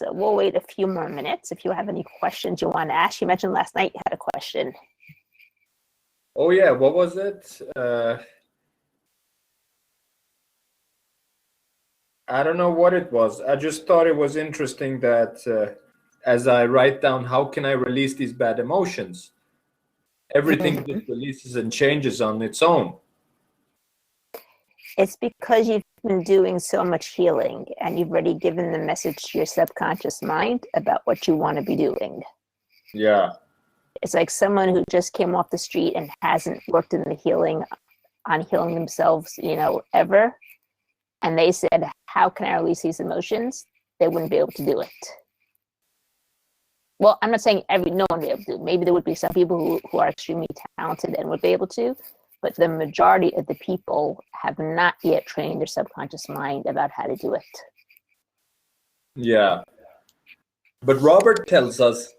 So we'll wait a few more minutes. If you have any questions you want to ask, you mentioned last night you had a question. Oh yeah, what was it? I don't know what it was. I just thought it was interesting that as I write down, how can I release these bad emotions? Everything just releases and changes on its own. It's because you've been doing so much healing and you've already given the message to your subconscious mind about what you want to be doing. Yeah. It's like someone who just came off the street and hasn't worked in the healing themselves, ever. And they said, how can I release these emotions? They wouldn't be able to do it. Well, I'm not saying no one would be able to. Maybe there would be some people who are extremely talented and would be able to, but the majority of the people have not yet trained their subconscious mind about how to do it. Yeah. But Robert tells us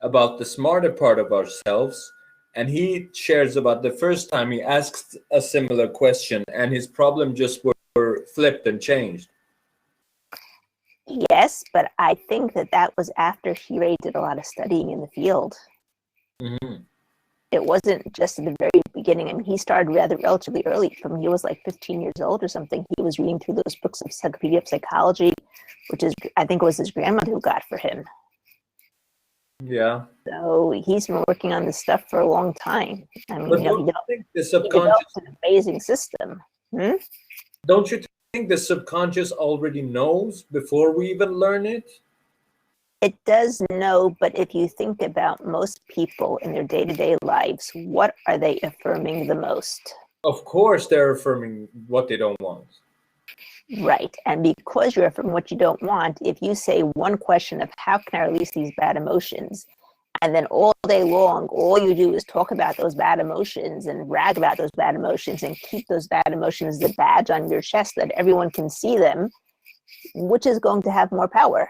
about the smarter part of ourselves, and he shares about the first time he asked a similar question and his problem just were flipped and changed. Yes, but I think that was after he already did a lot of studying in the field. Mm-hmm. It wasn't just at the very beginning. I mean, he started relatively early. From he was like 15 years old or something. He was reading through those books of Encyclopedia of Psychology, which is, I think it was his grandmother who got for him. Yeah. So he's been working on this stuff for a long time. I mean, But don't you think the subconscious, an amazing system. Don't you think the subconscious already knows before we even learn it? It does know, but if you think about most people in their day-to-day lives, what are they affirming the most? Of course they're affirming what they don't want. Right. And because you're affirming what you don't want, if you say one question of how can I release these bad emotions, and then all day long, all you do is talk about those bad emotions and brag about those bad emotions and keep those bad emotions as a badge on your chest that everyone can see them, which is going to have more power?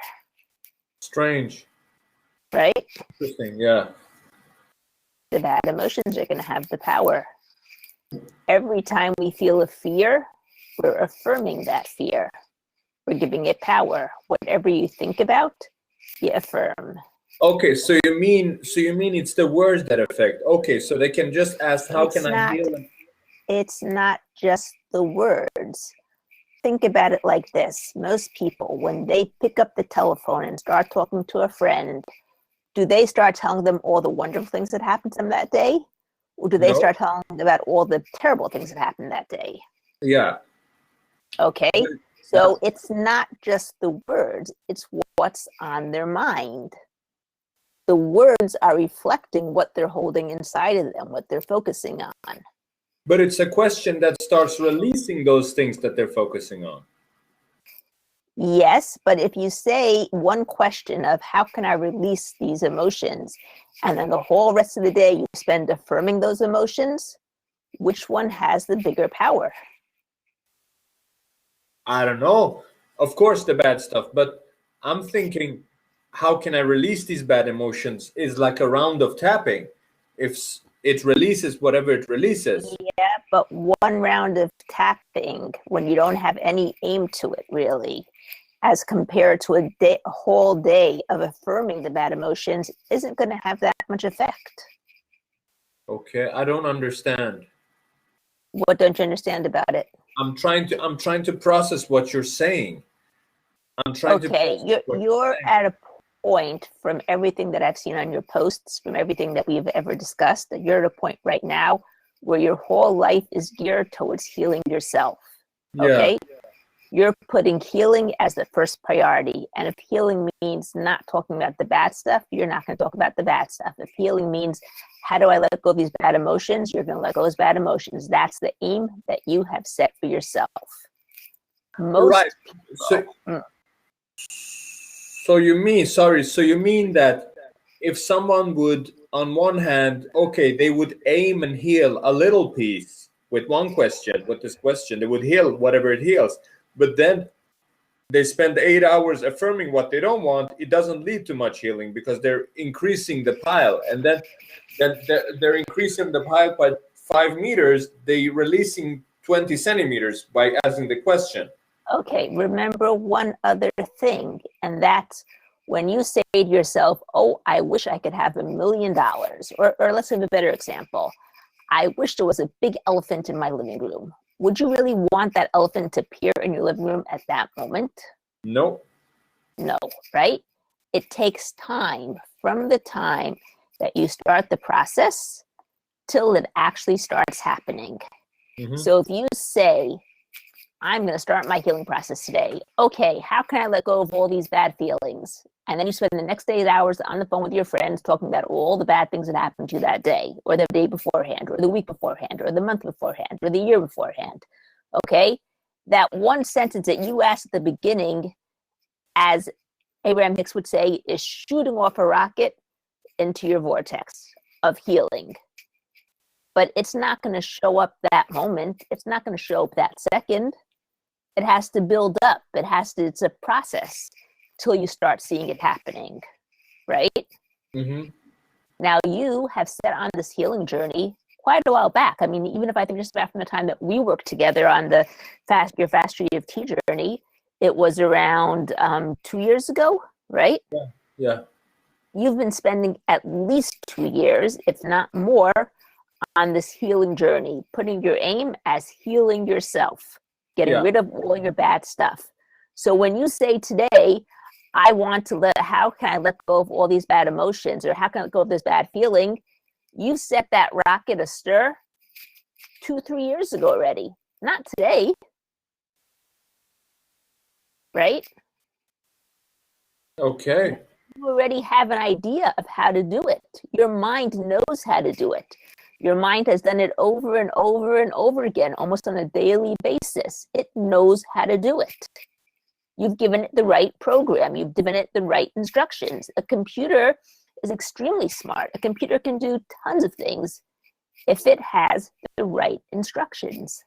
Strange. Right? Interesting, yeah. The bad emotions are going to have the power. Every time we feel a fear, we're affirming that fear. We're giving it power. Whatever you think about, you affirm. Okay, so you mean it's the words that affect. Okay, so they can just ask, how can I heal? It's not just the words. Think about it like this. Most people, when they pick up the telephone and start talking to a friend, do they start telling them all the wonderful things that happened to them that day? Or do they start telling them about all the terrible things that happened that day? Yeah. Okay, so it's not just the words, it's what's on their mind. The words are reflecting what they're holding inside of them, what they're focusing on. But it's a question that starts releasing those things that they're focusing on. Yes, but if you say one question of how can I release these emotions, and then the whole rest of the day you spend affirming those emotions, which one has the bigger power? I don't know. Of course, the bad stuff, but I'm thinking, how can I release these bad emotions is like a round of tapping. If it releases whatever it releases. Yeah, but one round of tapping when you don't have any aim to it, really, as compared to a whole day of affirming the bad emotions, isn't going to have that much effect. Okay, I don't understand. What don't you understand about it? I'm trying to process what you're saying. You're at a point from everything that I've seen on your posts, from everything that we've ever discussed, that you're at a point right now where your whole life is geared towards healing yourself. Okay? Yeah. You're putting healing as the first priority. And if healing means not talking about the bad stuff, you're not going to talk about the bad stuff. If healing means, how do I let go of these bad emotions? You're going to let go of those bad emotions. That's the aim that you have set for yourself. Most people, So you mean that if someone would, on one hand, okay, they would aim and heal a little piece with this question, they would heal whatever it heals. But then they spend 8 hours affirming what they don't want, it doesn't lead to much healing because they're increasing the pile. And then they're increasing the pile by 5 meters, they're releasing 20 centimeters by asking the question. Okay, remember one other thing, and that's when you say to yourself, oh, I wish I could have $1 million, or let's have a better example. I wish there was a big elephant in my living room. Would you really want that elephant to appear in your living room at that moment? No. No, right? It takes time from the time that you start the process till it actually starts happening. Mm-hmm. So if you say, I'm going to start my healing process today. Okay, how can I let go of all these bad feelings? And then you spend the next 8 hours on the phone with your friends talking about all the bad things that happened to you that day, or the day beforehand, or the week beforehand, or the month beforehand, or the year beforehand. Okay? That one sentence that you asked at the beginning, as Abraham Hicks would say, is shooting off a rocket into your vortex of healing. But it's not going to show up that moment. It's not going to show up that second. It has to build up. It's a process till you start seeing it happening, right? Mm-hmm. Now you have set on this healing journey quite a while back. I mean, even if I think just back from the time that we worked together on the Your Fast EFT journey, it was around 2 years ago, right? Yeah. You've been spending at least 2 years, if not more, on this healing journey, putting your aim as healing yourself, getting rid of all your bad stuff. So when you say today, how can I let go of all these bad emotions, or how can I let go of this bad feeling? You set that rocket astir 2-3 years ago already, not today, right? Okay. You already have an idea of how to do it. Your mind knows how to do it. Your mind has done it over and over and over again, almost on a daily basis. It knows how to do it. You've given it the right program. You've given it the right instructions. A computer is extremely smart. A computer can do tons of things if it has the right instructions.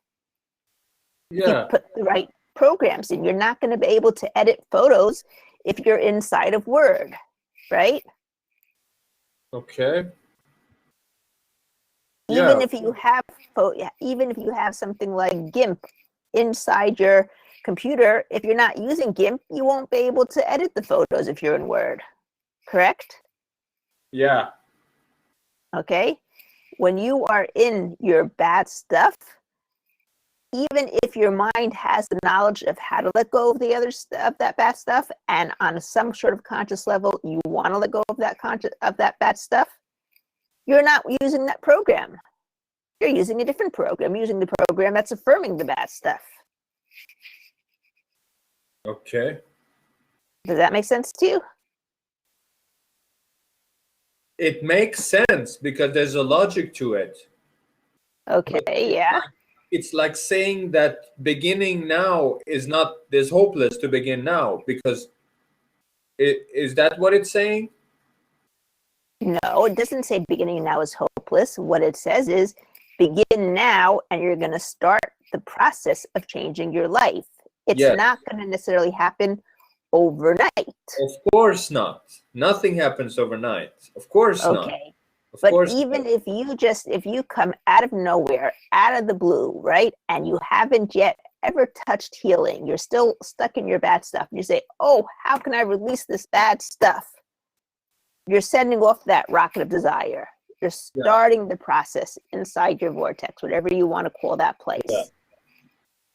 Yeah. You put the right programs in. You're not going to be able to edit photos if you're inside of Word, right? Okay. Even if you have something like GIMP inside your computer, if you're not using GIMP, you won't be able to edit the photos if you're in Word, correct? Yeah. Okay. When you are in your bad stuff, even if your mind has the knowledge of how to let go of the other stuff, that bad stuff, and on some sort of conscious level, you want to let go of that bad stuff, you're not using that program. You're using a different program. You're using the program that's affirming the bad stuff. Okay. Does that make sense to you? It makes sense because there's a logic to it. Okay, yeah. It's like saying that beginning now is not this hopeless to begin now, because is that what it's saying? No, it doesn't say beginning now is hopeless. What it says is begin now and you're going to start the process of changing your life. It's not going to necessarily happen overnight. Of course not. Nothing happens overnight. Of course not. Okay. But even if you come out of nowhere, out of the blue, right, and you haven't yet ever touched healing, you're still stuck in your bad stuff, and you say, oh, how can I release this bad stuff? You're sending off that rocket of desire. You're starting the process inside your vortex, whatever you want to call that place. Yeah.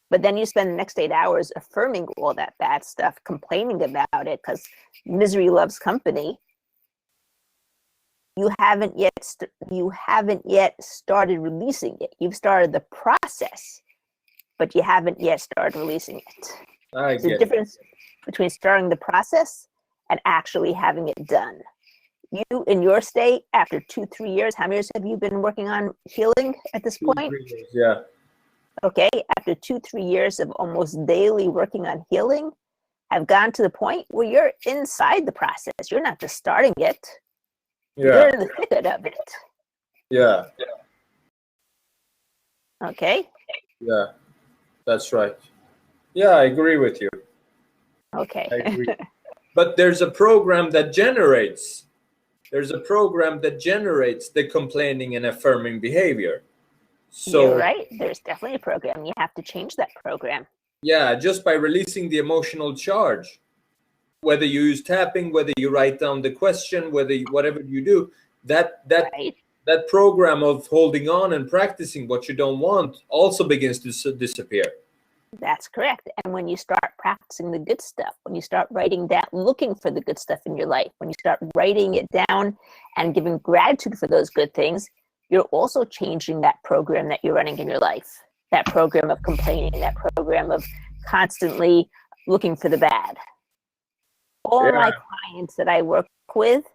But then you spend the next 8 hours affirming all that bad stuff, complaining about it, because misery loves company. You haven't yet started releasing it. You've started the process, but you haven't yet started releasing it. There's a difference between starting the process and actually having it done. You, in your state, after 2-3 years, how many years have you been working on healing at this point? 2-3 years, yeah. Okay, after 2-3 years of almost daily working on healing, have gone to the point where you're inside the process. You're not just starting it. Yeah. You're in the thick of it. Yeah. Okay. Yeah, that's right. Yeah, I agree with you. Okay. I agree. But there's a program that generates. There's a program that generates the complaining and affirming behavior. So you're right. There's definitely a program. You have to change that program. Yeah, just by releasing the emotional charge. whether you use tapping, whether you write down the question, whatever you do, that Right. that program of holding on and practicing what you don't want also begins to disappear. That's correct. And when you start practicing the good stuff, when you start writing down, looking for the good stuff in your life, when you start writing it down and giving gratitude for those good things, you're also changing that program that you're running in your life. That program of complaining, that program of constantly looking for the bad. All Yeah. my clients that I work with,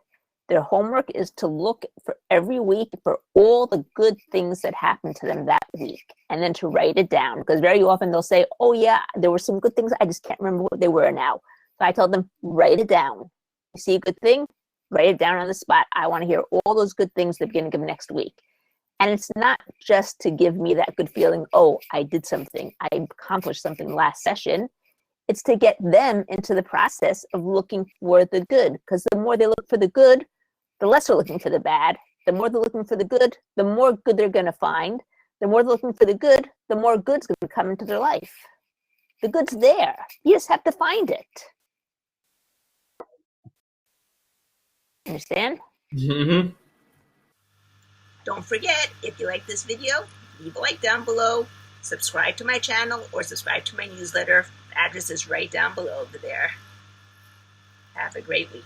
their homework is to look for every week for all the good things that happened to them that week, and then to write it down, because very often they'll say, oh yeah, there were some good things, I just can't remember what they were now. So I told them, write it down. You see a good thing, write it down on the spot. I want to hear all those good things at the beginning of next week. And it's not just to give me that good feeling, oh, I did something, I accomplished something last session. It's to get them into the process of looking for the good, because the more they look for the good, the less they're looking for the bad. The more they're looking for the good, the more good they're going to find. The more they're looking for the good, the more good's going to come into their life. The good's there. You just have to find it. Understand? Mm-hmm. Don't forget, if you like this video, leave a like down below, subscribe to my channel, or subscribe to my newsletter. The address is right down below over there. Have a great week.